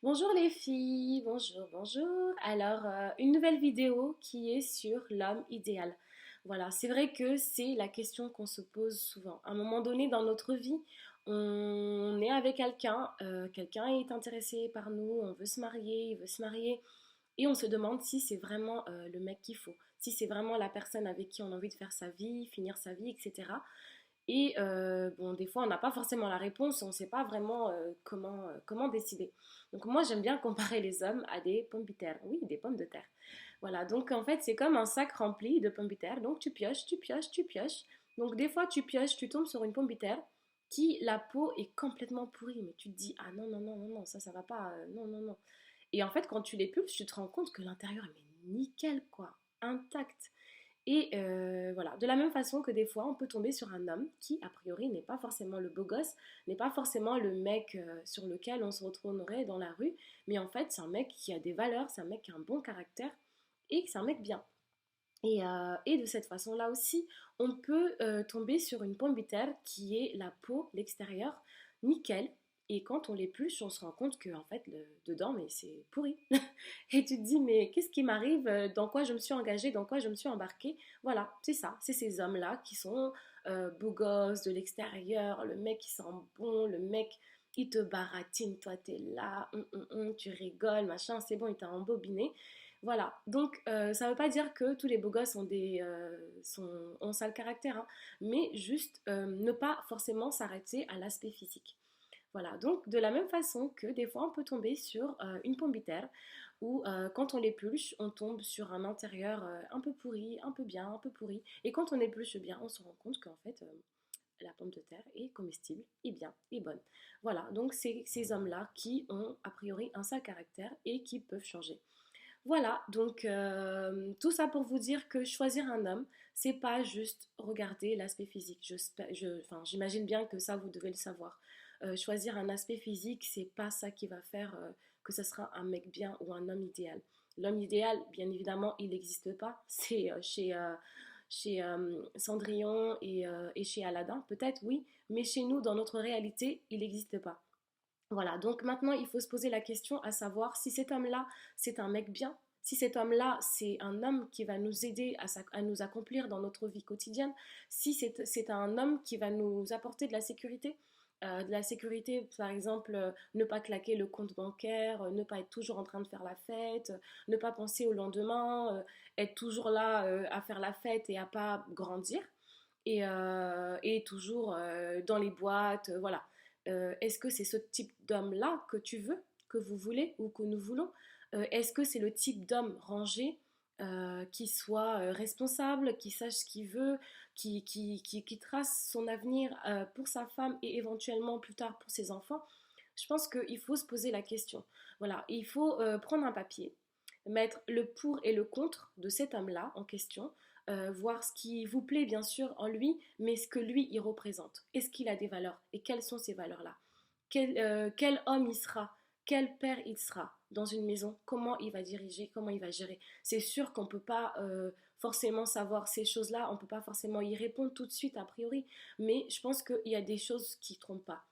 Bonjour les filles, bonjour, bonjour. Alors, une nouvelle vidéo qui est sur l'homme idéal. Voilà, c'est vrai que c'est la question qu'on se pose souvent. À un moment donné dans notre vie, on est avec quelqu'un, quelqu'un est intéressé par nous, on veut se marier, il veut se marier, et on se demande si c'est vraiment le mec qu'il faut, si c'est vraiment la personne avec qui on a envie de faire sa vie, finir sa vie, etc. Et bon, des fois, on n'a pas forcément la réponse, on ne sait pas vraiment comment décider. Donc moi, j'aime bien comparer les hommes à des pommes de terre. Oui, des pommes de terre. Voilà, donc en fait, c'est comme un sac rempli de pommes de terre. Donc tu pioches, tu pioches, tu pioches. Donc des fois, tu pioches, tu tombes sur une pomme de terre qui, la peau est complètement pourrie. Mais tu te dis, ah non, non, non, non, non, ça va pas, non, non, non. Et en fait, quand tu l'épulses, tu te rends compte que l'intérieur est nickel, quoi, intact. Et voilà, de la même façon que des fois, on peut tomber sur un homme qui, a priori, n'est pas forcément le beau gosse, n'est pas forcément le mec sur lequel on se retournerait dans la rue, mais en fait, c'est un mec qui a des valeurs, c'est un mec qui a un bon caractère et c'est un mec bien. Et de cette façon-là aussi, on peut tomber sur une pomme de terre qui est la peau, l'extérieur, nickel. Et quand on l'épluche, on se rend compte que en fait, dedans, mais c'est pourri. Et tu te dis, mais qu'est-ce qui m'arrive? Dans quoi je me suis engagée? Dans quoi je me suis embarquée? Voilà, c'est ça. C'est ces hommes-là qui sont beaux gosses de l'extérieur, le mec qui sent bon, le mec, il te baratine, toi t'es là, tu rigoles, machin, c'est bon, il t'a embobiné. Voilà, donc ça ne veut pas dire que tous les beaux gosses ont ça le caractère, hein, mais juste ne pas forcément s'arrêter à l'aspect physique. Voilà, donc de la même façon que des fois on peut tomber sur une pomme de terre où quand on l'épluche, on tombe sur un intérieur un peu pourri, un peu bien, un peu pourri. Et quand on épluche bien, on se rend compte qu'en fait la pomme de terre est comestible, et bien, et bonne. Voilà, donc c'est ces hommes-là qui ont a priori un sale caractère et qui peuvent changer. Voilà, donc tout ça pour vous dire que choisir un homme, c'est pas juste regarder l'aspect physique. Enfin, j'imagine bien que ça, vous devez le savoir. Choisir un aspect physique, c'est pas ça qui va faire que ce sera un mec bien ou un homme idéal. L'homme idéal, bien évidemment, il n'existe pas. C'est chez Cendrillon et chez Aladdin, peut-être, oui, mais chez nous, dans notre réalité, il n'existe pas. Voilà, donc maintenant il faut se poser la question à savoir si cet homme-là, c'est un mec bien, si cet homme-là, c'est un homme qui va nous aider à nous accomplir dans notre vie quotidienne, si c'est un homme qui va nous apporter de la sécurité, par exemple, ne pas claquer le compte bancaire, ne pas être toujours en train de faire la fête, ne pas penser au lendemain, être toujours là à faire la fête et à pas grandir, et toujours dans les boîtes, voilà. Est-ce que c'est ce type d'homme-là que tu veux, que vous voulez ou que nous voulons? Est-ce que c'est le type d'homme rangé qui soit responsable, qui sache ce qu'il veut, qui trace son avenir pour sa femme et éventuellement plus tard pour ses enfants? Je pense qu'il faut se poser la question. Voilà, il faut prendre un papier, mettre le pour et le contre de cet homme-là en question, voir ce qui vous plaît bien sûr en lui, mais ce que lui il représente. Est-ce qu'il a des valeurs et quelles sont ces valeurs-là? Quel homme il sera? Quel père il sera dans une maison? Comment il va diriger? Comment il va gérer? C'est sûr qu'on ne peut pas forcément savoir ces choses-là, on ne peut pas forcément y répondre tout de suite a priori, mais je pense qu'il y a des choses qui ne trompent pas.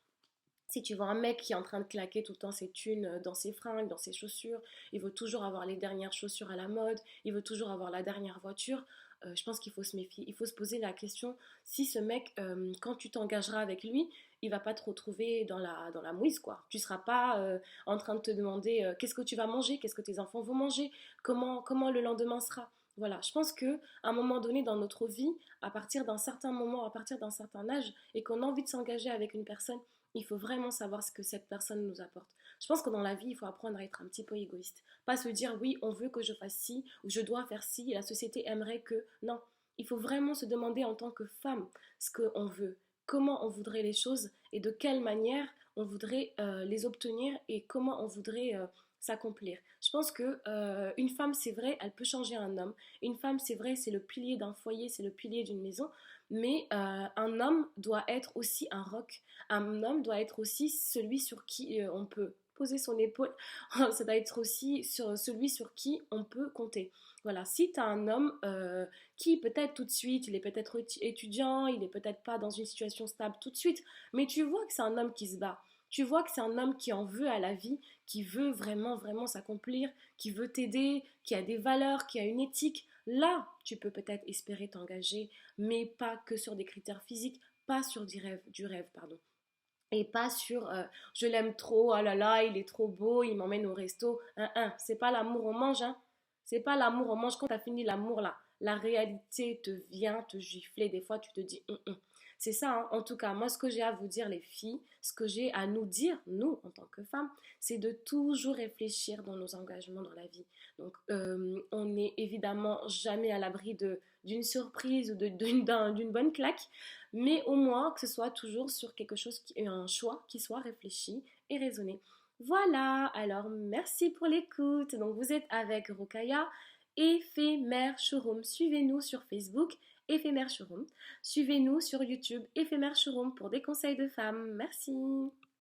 Si tu vois un mec qui est en train de claquer tout le temps ses thunes dans ses fringues, dans ses chaussures, il veut toujours avoir les dernières chaussures à la mode, il veut toujours avoir la dernière voiture, je pense qu'il faut se méfier. Il faut se poser la question si ce mec, quand tu t'engageras avec lui, il va pas te retrouver dans la mouise, quoi. Tu seras pas en train de te demander qu'est-ce que tu vas manger, qu'est-ce que tes enfants vont manger, comment le lendemain sera. Voilà, je pense que à un moment donné dans notre vie, à partir d'un certain moment, à partir d'un certain âge, et qu'on a envie de s'engager avec une personne, il faut vraiment savoir ce que cette personne nous apporte. Je pense que dans la vie, il faut apprendre à être un petit peu égoïste. Pas se dire oui, on veut que je fasse ci, ou je dois faire ci, et la société aimerait que. Non, il faut vraiment se demander en tant que femme ce qu'on veut, comment on voudrait les choses et de quelle manière on voudrait les obtenir et comment on voudrait s'accomplir. Je pense que une femme, c'est vrai, elle peut changer un homme. Une femme, c'est vrai, c'est le pilier d'un foyer, c'est le pilier d'une maison. Mais un homme doit être aussi un roc. Un homme doit être aussi celui sur qui on peut poser son épaule. Ça doit être aussi celui sur qui on peut compter. Voilà, si tu as un homme qui peut-être tout de suite, il est peut-être étudiant, il est peut-être pas dans une situation stable tout de suite, mais tu vois que c'est un homme qui se bat. tu vois que c'est un homme qui en veut à la vie, qui veut vraiment, vraiment s'accomplir, qui veut t'aider, qui a des valeurs, qui a une éthique, là, tu peux peut-être espérer t'engager, mais pas que sur des critères physiques, pas sur du rêve, pardon. Et pas sur je l'aime trop, oh là là, il est trop beau, il m'emmène au resto. C'est pas l'amour on mange, hein. C'est pas l'amour on mange. Quand t'as fini l'amour là, la réalité te vient te gifler. Des fois, tu te dis. C'est ça, hein. En tout cas, moi, ce que j'ai à vous dire, les filles, ce que j'ai à nous dire, nous, en tant que femmes, c'est de toujours réfléchir dans nos engagements dans la vie. Donc, on n'est évidemment jamais à l'abri d'une surprise ou d'une bonne claque, mais au moins que ce soit toujours sur quelque chose, un choix qui soit réfléchi et raisonné. Voilà, alors merci pour l'écoute. Donc vous êtes avec Rokaya, Éphémère Showroom. Suivez-nous sur Facebook, Éphémère Showroom. Suivez-nous sur YouTube, Éphémère Showroom pour des conseils de femmes. Merci.